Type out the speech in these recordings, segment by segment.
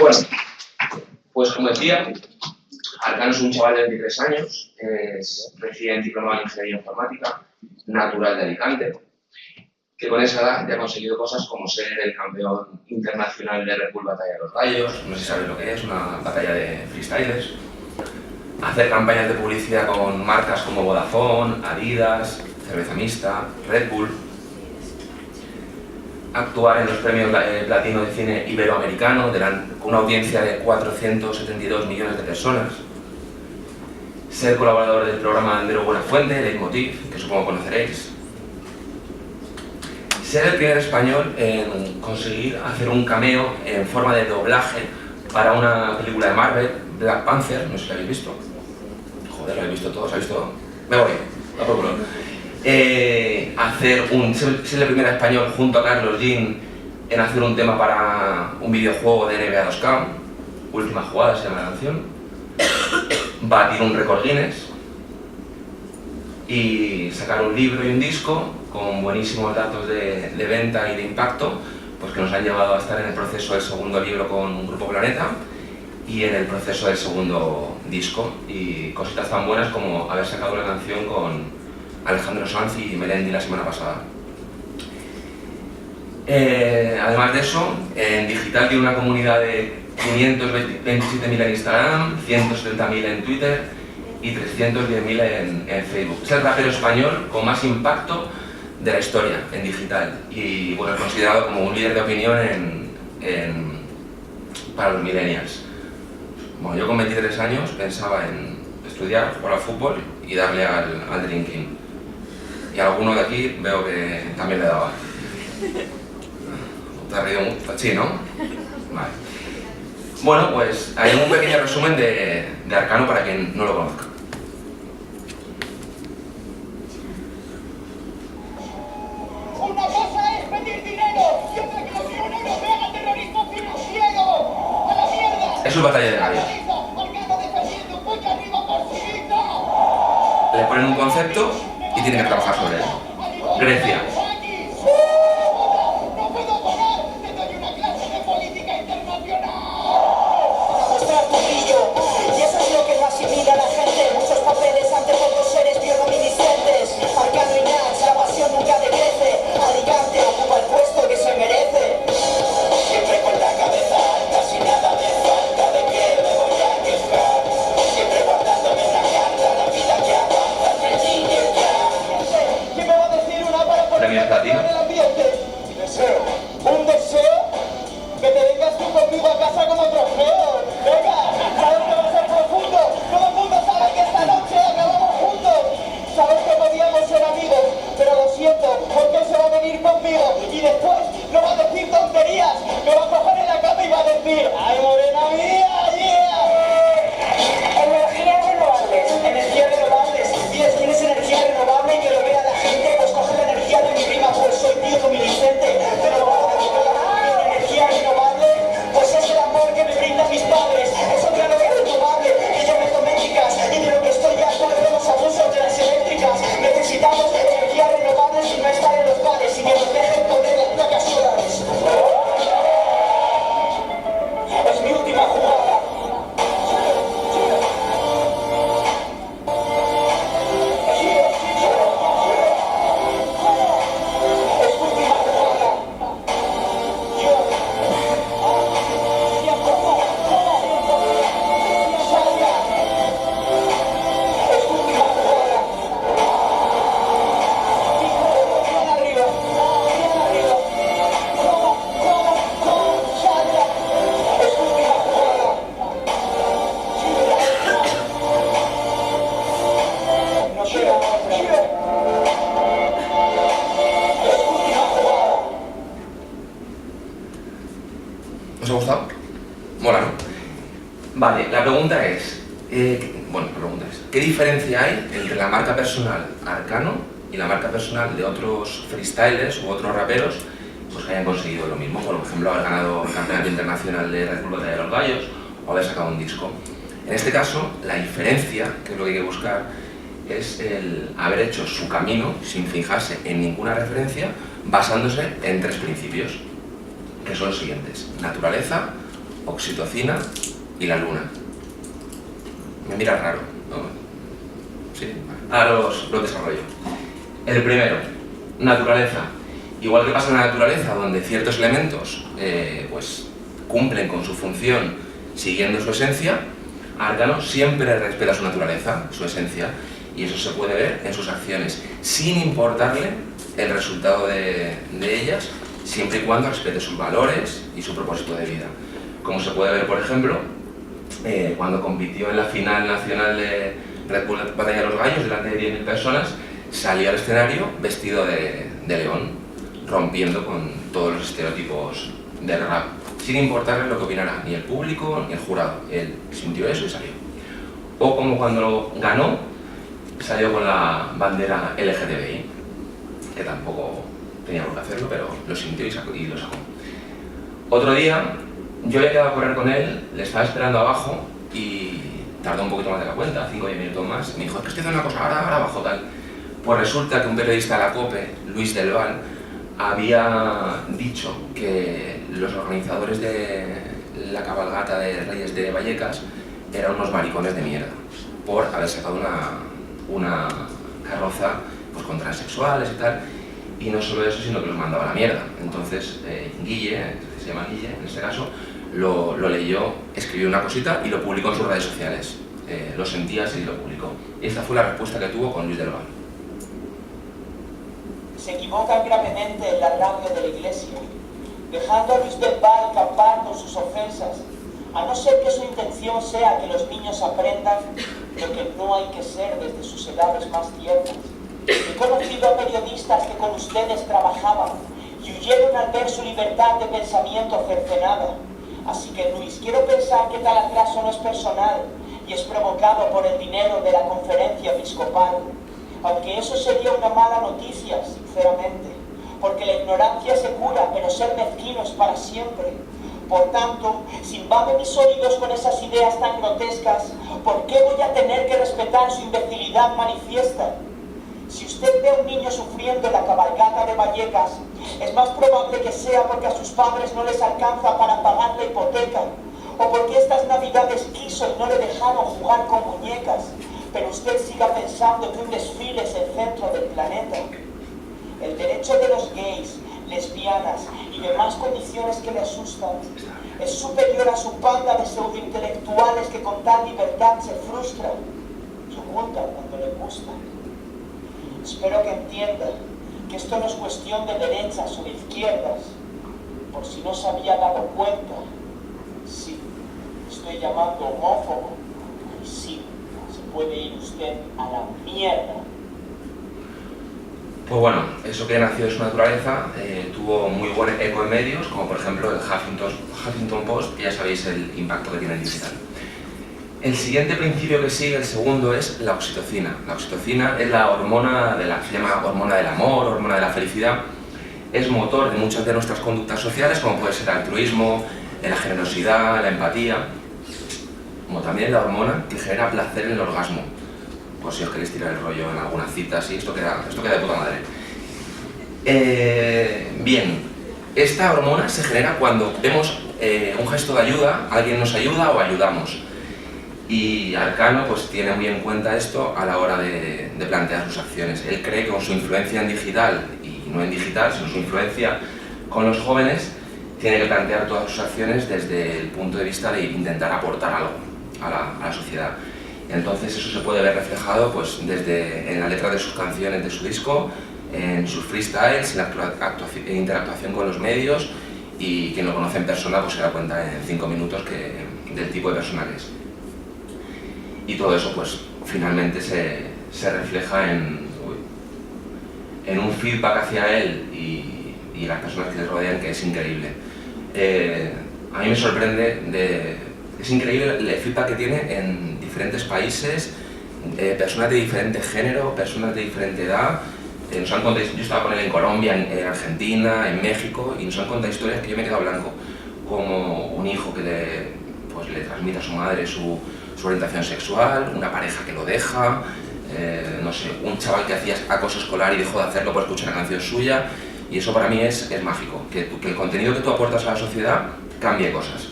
Bueno, pues como decía, Arcano es un chaval de 23 años, es recién diplomado en Ingeniería Informática, natural de Alicante, que con esa edad ya ha conseguido cosas como ser el campeón internacional de Red Bull Batalla de los Gallos, no sé si sabéis lo que es, una batalla de freestyles, hacer campañas de publicidad con marcas como Vodafone, Adidas, Cerveza Mixta, Red Bull, actuar en los premios Platino de Cine Iberoamericano con una audiencia de 472 millones de personas, ser colaborador del programa Andreu Buenafuente, Leitmotiv, que supongo conoceréis, ser el primer español en conseguir hacer un cameo en forma de doblaje para una película de Marvel, Black Panther, no sé si lo habéis visto. Joder, lo habéis visto todos, ¿habéis visto? Me voy, a por culo. Ser el primer español junto a Carlos Jean en hacer un tema para un videojuego de NBA 2K, Última Jugada se llama la canción, batir un récord Guinness y sacar un libro y un disco con buenísimos datos de venta y de impacto, pues que nos han llevado a estar en el proceso del segundo libro con Grupo Planeta y en el proceso del segundo disco, y cositas tan buenas como haber sacado una canción con Alejandro Sanz y Melendi la semana pasada. Además de eso, en digital tiene una comunidad de 527.000 en Instagram, 170.000 en Twitter y 310.000 en Facebook. Es el rapero español con más impacto de la historia en digital y bueno, es considerado como un líder de opinión para los millennials. Bueno, yo con 23 años pensaba en estudiar, jugar al fútbol y darle al drinking. Y a alguno de aquí veo que también le daba. ¿Te has reído mucho? Sí, ¿no? Vale. Bueno, pues hay un pequeño resumen de Arcano para quien no lo conozca. Una cosa es pedir dinero y otra que los pioneros vean terrorismo financiero. ¡A la mierda! Eso es Batalla de Gallos. Le ponen un concepto y tiene que trabajar sobre él. Grecia. No puedo pagar, te doy una clase de política internacional. Mostrar tu brillo, y eso es lo que no asimila a la gente. Muchos papeles ante pocos seres bioluminiscentes. Arcano y Nax, la pasión nunca decrece. Alicante ocupa el puesto que se merece. Siempre con la cabeza alta, sin nada de falta de que me voy a quejar. Siempre guardándome la carta, la vida que avanza, ¿quién me va a decir una para poner en el ambiente? Mi deseo. ¿Un deseo? Que te vengas tú conmigo a casa como trofeo. Venga, sabes que va a ser profundo. Todo el mundo sabe que esta noche acabamos juntos. Sabes que podíamos ser amigos, pero lo siento, porque él se va a venir conmigo. Y después no va a decir tonterías. Me va a coger en la cama y va a decir: ¡ay, morena mía! ¡Yeah! Energías renovables. ¿Tienes energía renovable y que lo vea la gente? Pues coge la energía de mi prima, pues soy bioluminiscente. Pero energía renovable, pues es el amor que me brindan mis padres. Eso claro que es renovable, que yo me tomé chicas y de lo que estoy harto de los abusos de las eléctricas. Necesitamos energías renovables y no estar en los bares y que nos dejen poner las placas solares. Es mi última jugada. ¿Os ha gustado? Mola, ¿no? Vale, la pregunta es, ¿qué diferencia hay entre la marca personal Arcano y la marca personal de otros freestylers u otros raperos pues, que hayan conseguido lo mismo? Por ejemplo, haber ganado el campeonato internacional de Red Bull Batalla de los Gallos o haber sacado un disco. En este caso, la diferencia, que es lo que hay que buscar, es el haber hecho su camino sin fijarse en ninguna referencia, basándose en tres principios, que son los siguientes: naturaleza, oxitocina y la luna. Me miras raro, ¿no? Sí, ahora los desarrollo. El primero, naturaleza. Igual que pasa en la naturaleza, donde ciertos elementos pues, cumplen con su función siguiendo su esencia, Arcano siempre respeta su naturaleza, su esencia, y eso se puede ver en sus acciones, sin importarle el resultado de ellas, siempre y cuando respete sus valores y su propósito de vida. Como se puede ver, por ejemplo, cuando compitió en la final nacional de Red Bull Batalla de los Gallos delante de 10.000 personas, salió al escenario vestido de león, rompiendo con todos los estereotipos del rap, sin importarle lo que opinara ni el público ni el jurado. Él sintió eso y salió. O como cuando ganó, salió con la bandera LGTBI, que tampoco tenía por qué hacerlo, pero lo sintió y lo sacó. Otro día, yo había quedado a correr con él, le estaba esperando abajo y tardó un poquito más de la cuenta, 5 o 10 minutos más, y me dijo, es que estoy haciendo una cosa, ahora abajo tal. Pues resulta que un periodista de la COPE, Luis del Val, había dicho que los organizadores de la cabalgata de Reyes de Vallecas eran unos maricones de mierda, por haber sacado una carroza pues, con transexuales y tal, y no solo eso, sino que los mandaba a la mierda. Entonces Guille, se llama Guille en este caso, lo leyó, escribió una cosita y lo publicó en sus redes sociales. Lo sentía así y lo publicó. Y esta fue la respuesta que tuvo con Luis del Val. Se equivocan gravemente en la radio de la iglesia, dejando a Luis del Val campar con sus ofensas, a no ser que su intención sea que los niños aprendan lo que no hay que ser desde sus edades más tiernas. He conocido a periodistas que con ustedes trabajaban y huyeron al ver su libertad de pensamiento cercenada. Así que Luis, quiero pensar que tal atraso no es personal y es provocado por el dinero de la conferencia episcopal. Aunque eso sería una mala noticia, sinceramente, porque la ignorancia se cura, pero ser mezquino es para siempre. Por tanto, si invade mis oídos con esas ideas tan grotescas, ¿por qué voy a tener que respetar su imbecilidad manifiesta? Si usted ve a un niño sufriendo en la cabalgata de Vallecas, es más probable que sea porque a sus padres no les alcanza para pagar la hipoteca, o porque estas navidades quiso y no le dejaron jugar con muñecas, pero usted siga pensando que un desfile es el centro del planeta. El derecho de los gays, lesbianas y demás condiciones que le asustan es superior a su panda de pseudointelectuales que con tal libertad se frustran y ocultan cuando le gusta. Espero que entienda que esto no es cuestión de derechas o de izquierdas. Por si no se había dado cuenta, sí, estoy llamando homófobo y sí, se puede ir usted a la mierda. Pues bueno, eso que nació de su naturaleza tuvo muy buen eco en medios, como por ejemplo el Huffington Post, que ya sabéis el impacto que tiene en digital. El siguiente principio que sigue, el segundo, es la oxitocina. La oxitocina es la hormona se llama hormona del amor, hormona de la felicidad. Es motor de muchas de nuestras conductas sociales, como puede ser el altruismo, la generosidad, la empatía, como también la hormona que genera placer en el orgasmo. Por si os queréis tirar el rollo en alguna cita así, esto queda de puta madre. Bien, esta hormona se genera cuando vemos un gesto de ayuda, alguien nos ayuda o ayudamos. Y Arcano pues tiene muy en cuenta esto a la hora de plantear sus acciones. Él cree que con su influencia en digital, y no en digital, sino su influencia con los jóvenes, tiene que plantear todas sus acciones desde el punto de vista de intentar aportar algo a la sociedad. Entonces eso se puede ver reflejado pues, desde en la letra de sus canciones de su disco, en sus freestyles, en interactuación con los medios, y quien lo conoce en persona pues se da cuenta en 5 minutos del tipo de persona que es. Y todo eso pues finalmente se refleja en un feedback hacia él y las personas que le rodean, que es increíble. A mí me sorprende, es increíble el feedback que tiene en diferentes países, personas de diferente género, personas de diferente edad. Nos han contado, yo estaba con él en Colombia, en Argentina, en México, y nos han contado historias que yo me he quedado blanco, como un hijo que le transmite a su madre su orientación sexual, una pareja que lo deja, no sé, un chaval que hacía acoso escolar y dejó de hacerlo por escuchar una canción suya, y eso para mí es mágico, que el contenido que tú aportas a la sociedad cambie cosas.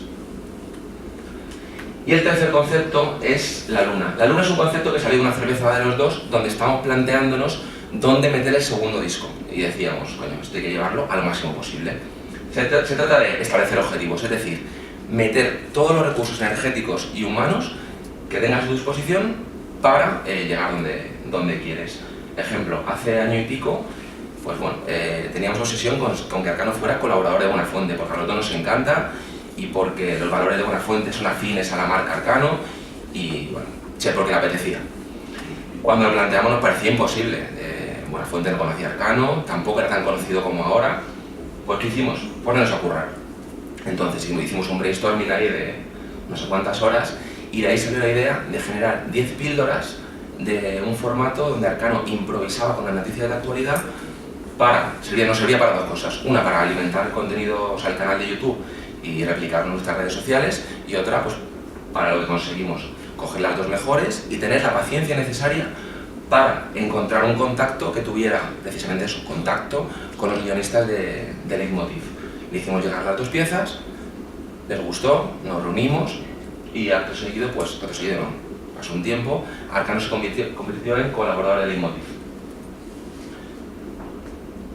Y el tercer concepto es la luna. La luna es un concepto que salió de una cerveza de los dos, donde estamos planteándonos dónde meter el segundo disco. Y decíamos, coño, esto hay que llevarlo a lo máximo posible. Se trata de establecer objetivos, es decir, meter todos los recursos energéticos y humanos que tengas a tu disposición para llegar donde quieres. Ejemplo, hace año y pico, pues bueno, teníamos obsesión con que Arcano fuera colaborador de Buenafuente, porque a nosotros nos encanta y porque los valores de Buenafuente son afines a la marca Arcano y bueno, porque le apetecía. Cuando lo planteamos nos parecía imposible. Buenafuente no conocía Arcano, tampoco era tan conocido como ahora. Pues ¿qué hicimos? Ponernos a currar. Entonces hicimos un brainstorming ahí de no sé cuántas horas y de ahí salió la idea de generar 10 píldoras de un formato donde Arcano improvisaba con las noticias de la actualidad nos servía para dos cosas. Una, para alimentar contenidos al canal de YouTube y replicar en nuestras redes sociales, y otra, pues para lo que conseguimos, coger las dos mejores y tener la paciencia necesaria para encontrar un contacto que tuviera precisamente su contacto con los guionistas de Leitmotiv. Le hicimos llegar las dos piezas, les gustó, nos reunimos y acto seguido no, pasó un tiempo, Arcano se convirtió en colaborador de Leitmotiv.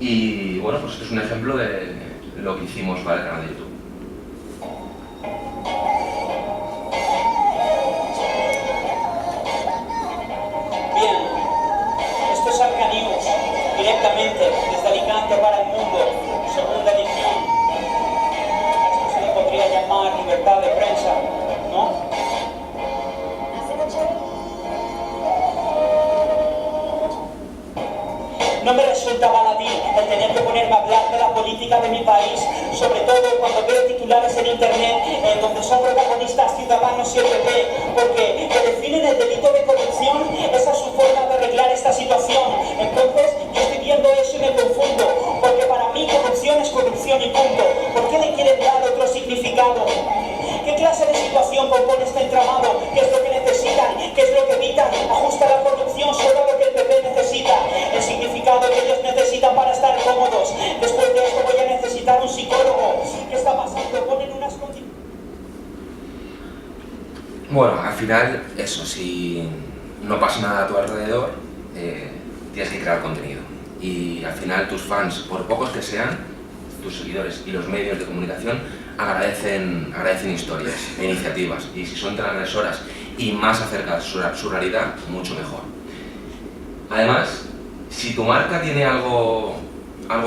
Y bueno, pues esto es un ejemplo de lo que hicimos para el canal de YouTube. Bien, esto es Arcanews, directamente desde Alicante para el mundo, segunda edición. Esto se le podría llamar libertad de prensa, ¿no? No me resulta baladí el tener que ponerme a hablar de la política de mi país, sobre todo cuando veo titulares en internet donde son protagonistas ciudadanos y el PP, porque que definen el delito de corrupción, esa es su forma de arreglar esta situación. Entonces yo estoy viendo eso y me confundo, porque para mí corrupción es corrupción y punto. ¿Por qué le quieren dar otro significado? ¿Qué clase de situación compone este entramado? ¿Qué es lo que necesitan? ¿Qué es lo que evitan? Ajusta la corrupción solo a lo que el PP necesita. El significado que ellos necesitan para estar cómodos. Después de esto voy a necesitar un psicólogo. ¿Qué está pasando? Ponen unas condiciones. Bueno, al final, eso, si no pasa nada a tu alrededor, tienes que crear contenido. Y al final tus fans, por pocos que sean, tus seguidores y los medios de comunicación agradecen historias e iniciativas, y si son transgresoras y más acercadas a su realidad, mucho mejor. Además, si tu marca tiene algo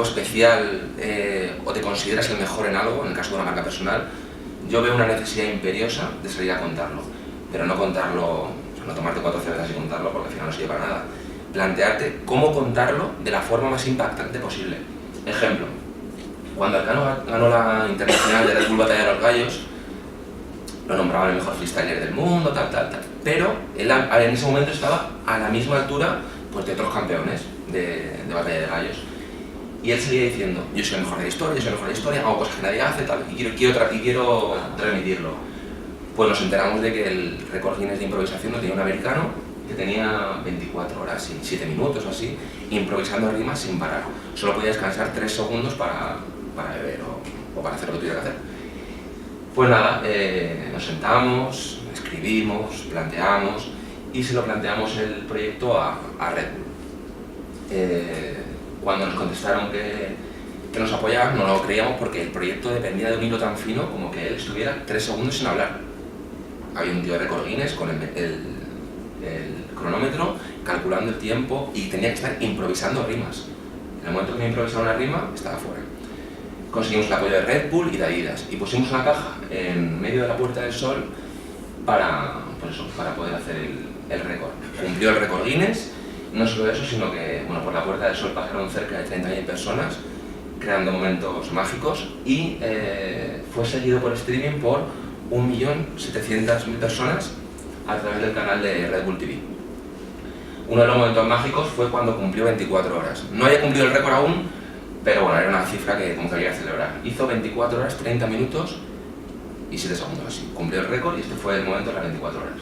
especial o te consideras el mejor en algo, en el caso de una marca personal, yo veo una necesidad imperiosa de salir a contarlo, pero no contarlo, no tomarte 4 cervezas y contarlo, porque al final no sirve para nada. Plantearte cómo contarlo de la forma más impactante posible. Ejemplo, cuando Arcano ganó la internacional de Red Bull Batalla de los Gallos, lo nombraban el mejor freestyler del mundo, tal. Pero él en ese momento estaba a la misma altura pues, de otros campeones de Batalla de Gallos. Y él seguía diciendo, yo soy el mejor de la historia, hago cosas que nadie hace, tal, y quiero transmitirlo. Pues nos enteramos de que el récord Guinness de improvisación lo tenía un americano que tenía 24 horas y 7 minutos o así, improvisando rimas sin parar. Solo podía descansar 3 segundos para beber o para hacer lo que tuviera que hacer. Pues nada, nos sentamos, escribimos, planteamos y se lo planteamos el proyecto a Red Bull. Cuando nos contestaron que nos apoyaban, no lo creíamos porque el proyecto dependía de un hilo tan fino como que él estuviera 3 segundos sin hablar. Había un tío de récord Guinness con el cronómetro calculando el tiempo y tenía que estar improvisando rimas. En el momento que me improvisaba una rima, estaba fuera. Conseguimos el apoyo de Red Bull y de Adidas y pusimos una caja en medio de la Puerta del Sol para poder hacer el récord. Cumplió el récord Guinness, no solo eso, sino que bueno, por la Puerta del Sol pasaron cerca de 30.000 personas creando momentos mágicos y fue seguido por streaming por 1.700.000 personas a través del canal de Red Bull TV. Uno de los momentos mágicos fue cuando cumplió 24 horas. No había cumplido el récord aún, pero bueno, era una cifra que como que había que celebrar. Hizo 24 horas, 30 minutos y 7 segundos así. Cumplió el récord y este fue el momento de las 24 horas.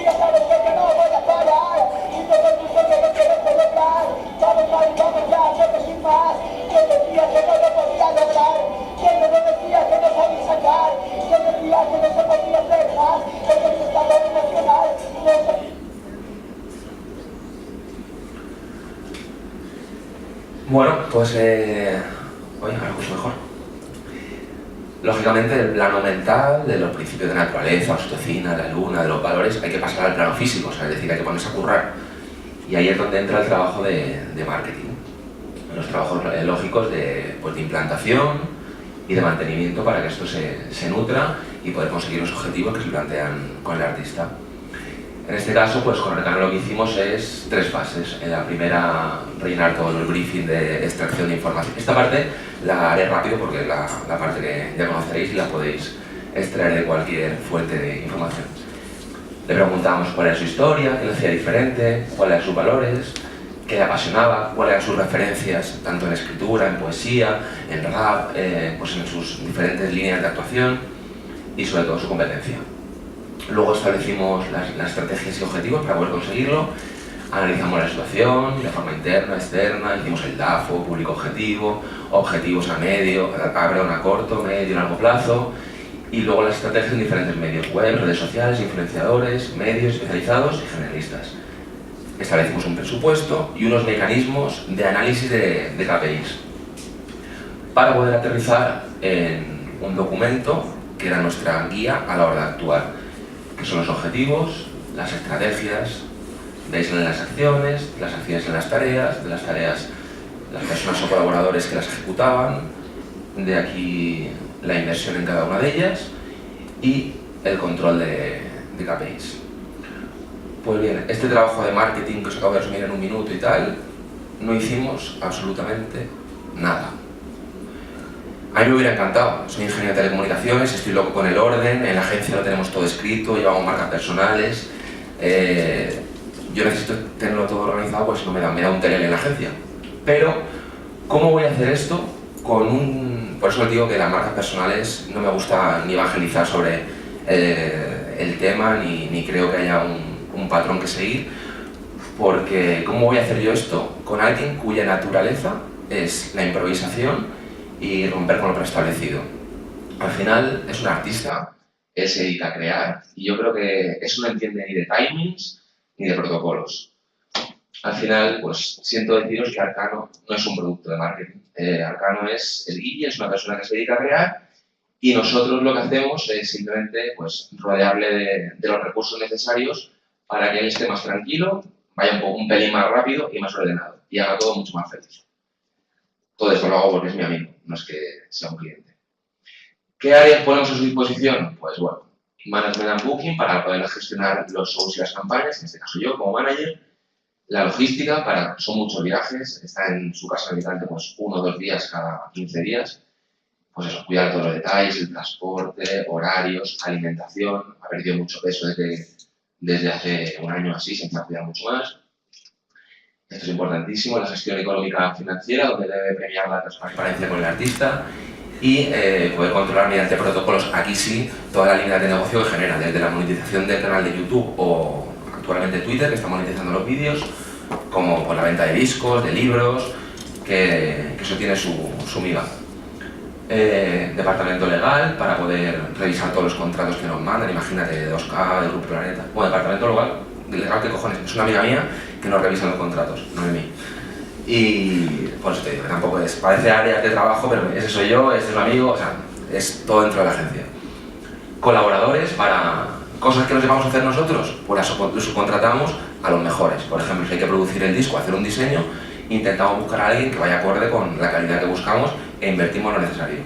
Ya sabes que no voy a parar, y todo el mundo que me quiere Bueno, pues oye, ahora pues mejor. Lógicamente, el plano mental de los principios de naturaleza, oxitocina, la luna, de los valores, hay que pasar al plano físico, o sea, es decir, hay que ponerse a currar. Y ahí es donde entra el trabajo de marketing. Los trabajos lógicos de implantación y de mantenimiento para que esto se nutra y poder conseguir los objetivos que se plantean con el artista. En este caso, pues con Arcano lo que hicimos es 3 fases. En la primera, rellenar todo el briefing de extracción de información. Esta parte la haré rápido porque es la parte que ya conoceréis y la podéis extraer de cualquier fuente de información. Le preguntamos cuál era su historia, qué le hacía diferente, cuáles eran sus valores, qué le apasionaba, cuáles eran sus referencias, tanto en escritura, en poesía, en rap, pues en sus diferentes líneas de actuación y sobre todo su competencia. Luego establecimos las estrategias y objetivos para poder conseguirlo, analizamos la situación de forma interna, externa, hicimos el DAFO, público objetivo, objetivos a corto, medio y largo plazo, y luego las estrategias en diferentes medios web, redes sociales, influenciadores, medios especializados y generalistas. Establecimos un presupuesto y unos mecanismos de análisis de KPIs para poder aterrizar en un documento que era nuestra guía a la hora de actuar, que son los objetivos, las estrategias, veis en las acciones en las tareas, de las tareas las personas o colaboradores que las ejecutaban, de aquí la inversión en cada una de ellas y el control de KPIs. Pues bien, este trabajo de marketing que os acabo de resumir en un minuto y tal, no hicimos absolutamente nada. A mí me hubiera encantado, soy ingeniero de telecomunicaciones, estoy loco con el orden, en la agencia lo tenemos todo escrito, llevamos marcas personales, yo necesito tenerlo todo organizado, pues no me da un telele en la agencia. Pero, ¿cómo voy a hacer esto con un...? Por eso os digo que las marcas personales no me gusta ni evangelizar sobre el tema, ni creo que haya un patrón que seguir, porque ¿cómo voy a hacer yo esto con alguien cuya naturaleza es la improvisación y romper con lo preestablecido? Al final es un artista, él se dedica a crear y yo creo que eso no entiende ni de timings ni de protocolos. Al final, pues siento deciros que Arcano no es un producto de marketing. Arcano es el guía, es una persona que se dedica a crear y nosotros lo que hacemos es simplemente pues, rodearle de los recursos necesarios para que él esté más tranquilo, vaya un pelín más rápido y más ordenado y haga todo mucho más feliz. Todo esto lo hago porque es mi amigo, no es que sea un cliente. ¿Qué áreas ponemos a su disposición? Pues bueno, Management and Booking para poder gestionar los shows y las campañas, en este caso yo como manager. La logística, son muchos viajes, está en su casa habitante pues 1 o 2 días cada 15 días. Pues eso, cuidar todos los detalles, el transporte, horarios, alimentación. Ha perdido mucho peso desde hace un año así, se empieza a cuidar mucho más. Esto es importantísimo, la gestión económica financiera, donde debe premiar la transparencia con el artista y poder controlar mediante protocolos, aquí sí, toda la línea de negocio que genera, desde la monetización del canal de YouTube o actualmente Twitter, que está monetizando los vídeos, como por la venta de discos, de libros, que eso tiene su miga. Departamento legal, para poder revisar todos los contratos que nos mandan, imagínate, de 2K, de Grupo Planeta. Bueno, departamento legal, ¿qué cojones? Es una amiga mía que nos revisa los contratos, no de mí. Y por eso te digo, que tampoco es, parece áreas de trabajo, pero ese soy yo, este es un amigo, o sea, es todo dentro de la agencia. Colaboradores para cosas que no sepamos hacer nosotros, pues las subcontratamos a los mejores. Por ejemplo, si hay que producir el disco, hacer un diseño, intentamos buscar a alguien que vaya acorde con la calidad que buscamos e invertimos lo necesario.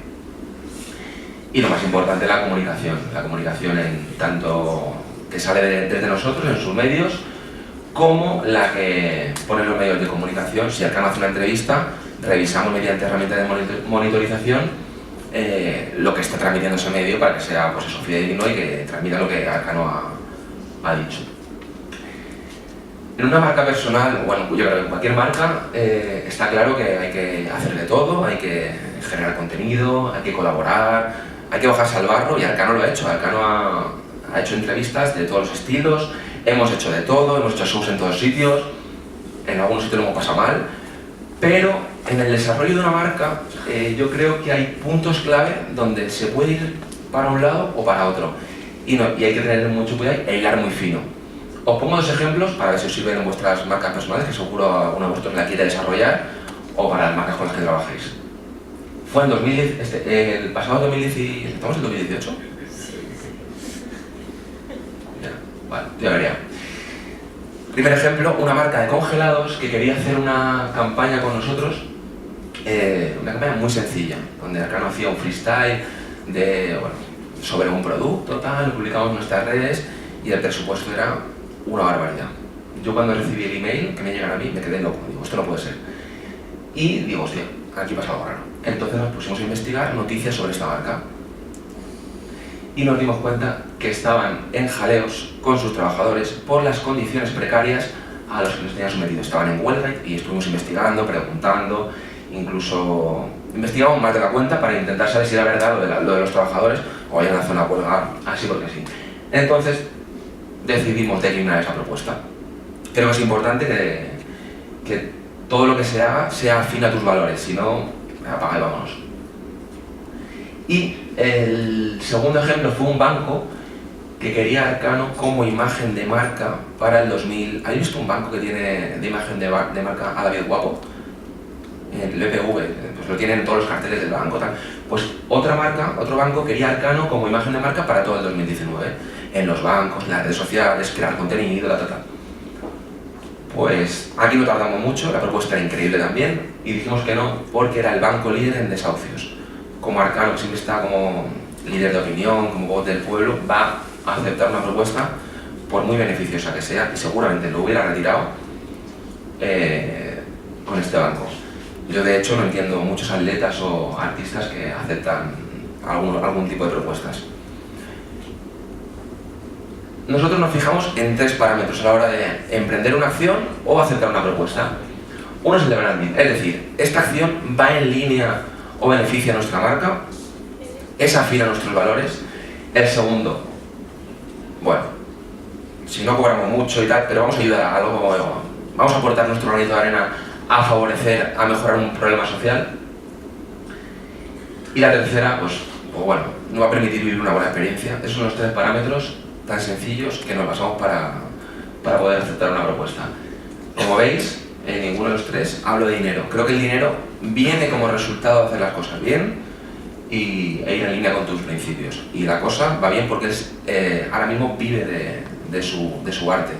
Y lo más importante, la comunicación en tanto que sale desde nosotros, en sus medios, como la que ponen los medios de comunicación. Si Arcano hace una entrevista, revisamos mediante herramientas de monitorización lo que está transmitiendo ese medio para que sea pues eso, fidedigno y que transmita lo que Arcano ha dicho. En una marca personal, bueno, yo creo que en cualquier marca está claro que hay que hacer de todo, hay que generar contenido, hay que colaborar, hay que bajarse al barro y Arcano lo ha hecho. Arcano ha hecho entrevistas de todos los estilos, hemos hecho de todo, hemos hecho shows en todos sitios, en algunos sitios lo hemos pasado mal, pero en el desarrollo de una marca yo creo que hay puntos clave donde se puede ir para un lado o para otro y hay que tener mucho cuidado e hilar muy fino. Os pongo 2 ejemplos para ver si os sirven en vuestras marcas personales, que seguro alguno de vosotros la quiere desarrollar o para las marcas con las que trabajéis. Fue en 2010, el pasado 2010, ¿estamos en 2018? Ya, vale, ya vería. Primer ejemplo, una marca de congelados que quería hacer una campaña con nosotros, una campaña muy sencilla, donde Arcano hacía un freestyle sobre un producto, tal, lo publicamos en nuestras redes y el presupuesto era una barbaridad. Yo cuando recibí el email que me llegan a mí me quedé loco, digo, esto no puede ser. Y digo, hostia, aquí pasa algo raro. Entonces nos pusimos a investigar noticias sobre esta marca y nos dimos cuenta que estaban en jaleos con sus trabajadores por las condiciones precarias a las que los tenían sometidos. Estaban en huelga y estuvimos investigando, preguntando, incluso investigamos más de la cuenta para intentar saber si era verdad lo de los trabajadores o hay una zona de huelga, así porque sí. Entonces decidimos declinar esa propuesta. Creo que es importante que todo lo que se haga sea afín a tus valores, si no, apaga y vámonos. Y el segundo ejemplo fue un banco que quería Arcano como imagen de marca para el 2000. ¿Habéis visto un banco que tiene de imagen de marca a David Guapo? El BBV, pues lo tienen en todos los carteles del banco, tal. Pues otro banco quería Arcano como imagen de marca para todo el 2019, en los bancos, en las redes sociales, crear contenido, tal. Pues aquí no tardamos mucho, la propuesta era increíble también, y dijimos que no, porque era el banco líder en desahucios. Como Arcano, que siempre está como líder de opinión, como voz del pueblo, va a aceptar una propuesta, por muy beneficiosa que sea, y seguramente lo hubiera retirado con este banco. Yo de hecho no entiendo muchos atletas o artistas que aceptan algún tipo de propuestas. Nosotros nos fijamos en 3 parámetros a la hora de emprender una acción o aceptar una propuesta. Uno es el de branding, es decir, esta acción va en línea o beneficia a nuestra marca, es afín a nuestros valores. El segundo, bueno, si no cobramos mucho y tal, pero vamos a ayudar a algo, vamos a aportar nuestro granito de arena a favorecer, a mejorar un problema social. Y la tercera, pues bueno, nos va a permitir vivir una buena experiencia. Esos son los 3 parámetros tan sencillos que nos basamos para poder aceptar una propuesta. Como veis, en ninguno de los 3 hablo de dinero. Creo que el dinero viene como resultado de hacer las cosas bien e ir en línea con tus principios. Y la cosa va bien porque ahora mismo vive de su arte.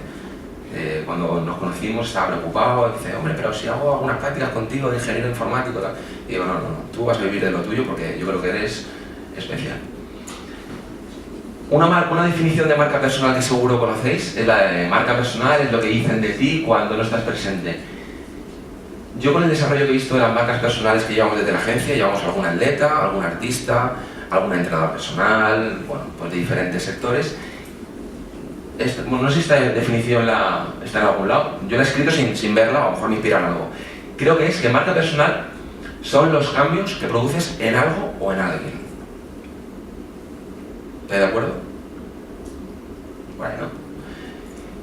Cuando nos conocimos estaba preocupado, dice, hombre, pero si hago algunas prácticas contigo de ingeniero informático, tal. Y digo, no, tú vas a vivir de lo tuyo porque yo creo que eres especial. Una definición de marca personal que seguro conocéis es la de marca personal, es lo que dicen de ti cuando no estás presente. Yo con el desarrollo que he visto de las marcas personales que llevamos desde la agencia, llevamos a algún atleta, algún artista, algún entrenador personal, bueno, pues de diferentes sectores. No sé si esta definición está en algún lado, yo la he escrito sin verla, a lo mejor me inspira en algo. Creo que es que marca personal son los cambios que produces en algo o en alguien. ¿Estáis de acuerdo? Bueno.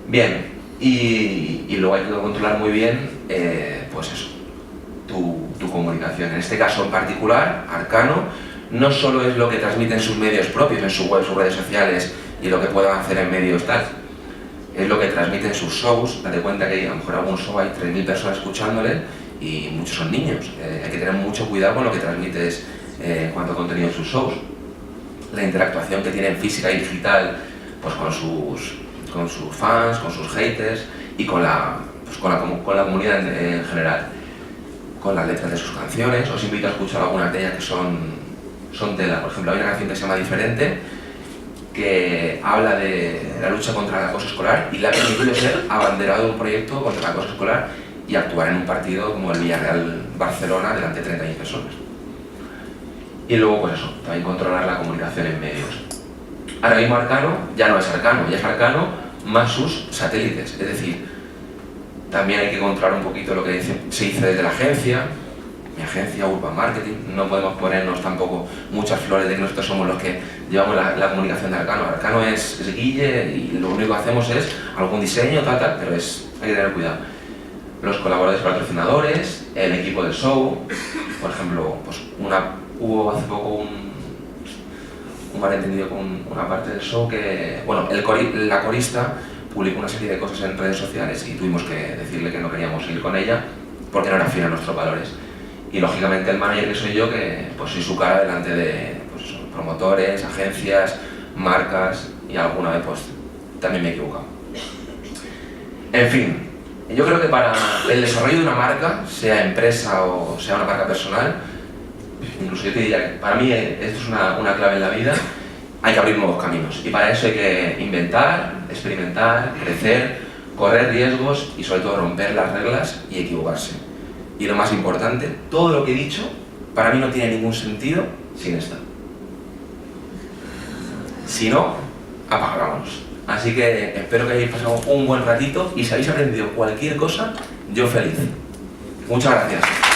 Bien, y luego hay que controlar muy bien, pues eso, tu comunicación. En este caso en particular, Arcano, no solo es lo que transmite en sus medios propios, en su web, sus redes sociales y lo que puedan hacer en medios tal, es lo que transmite en sus shows. Date cuenta que a lo mejor algún show hay 3.000 personas escuchándole y muchos son niños. Hay que tener mucho cuidado con lo que transmites en cuanto a contenido en sus shows. La interactuación que tienen física y digital pues con sus fans, con sus haters y con la comunidad en general, con las letras de sus canciones. Os invito a escuchar algunas de ellas que son tela. Por ejemplo, hay una canción que se llama Diferente, que habla de la lucha contra el acoso escolar y le ha permitido ser abanderado de un proyecto contra el acoso escolar y actuar en un partido como el Villarreal-Barcelona delante de 30.000 personas. Y luego, pues eso, también controlar la comunicación en medios. Ahora mismo Arcano ya no es Arcano, ya es Arcano más sus satélites. Es decir, también hay que controlar un poquito lo que se dice desde la agencia, mi agencia Urban Marketing. No podemos ponernos tampoco muchas flores de que nosotros somos los que llevamos la comunicación de Arcano. Arcano es Guille y lo único que hacemos es algún diseño, tal, pero hay que tener cuidado. Los colaboradores patrocinadores, el equipo del show, por ejemplo, pues hubo hace poco un malentendido con una parte del show que, bueno, la corista publicó una serie de cosas en redes sociales y tuvimos que decirle que no queríamos seguir con ella porque no era fiel a nuestros valores. Y lógicamente el manager que soy yo, que pues soy su cara delante de pues, promotores, agencias, marcas, y alguna vez pues también me he equivocado. En fin, yo creo que para el desarrollo de una marca, sea empresa o sea una marca personal, incluso yo te diría que para mí esto es una clave en la vida, hay que abrir nuevos caminos. Y para eso hay que inventar, experimentar, crecer, correr riesgos y sobre todo romper las reglas y equivocarse. Y lo más importante, todo lo que he dicho para mí no tiene ningún sentido sin esto. Si no, apagámonos. Así que espero que hayáis pasado un buen ratito y si habéis aprendido cualquier cosa, yo feliz. Muchas gracias.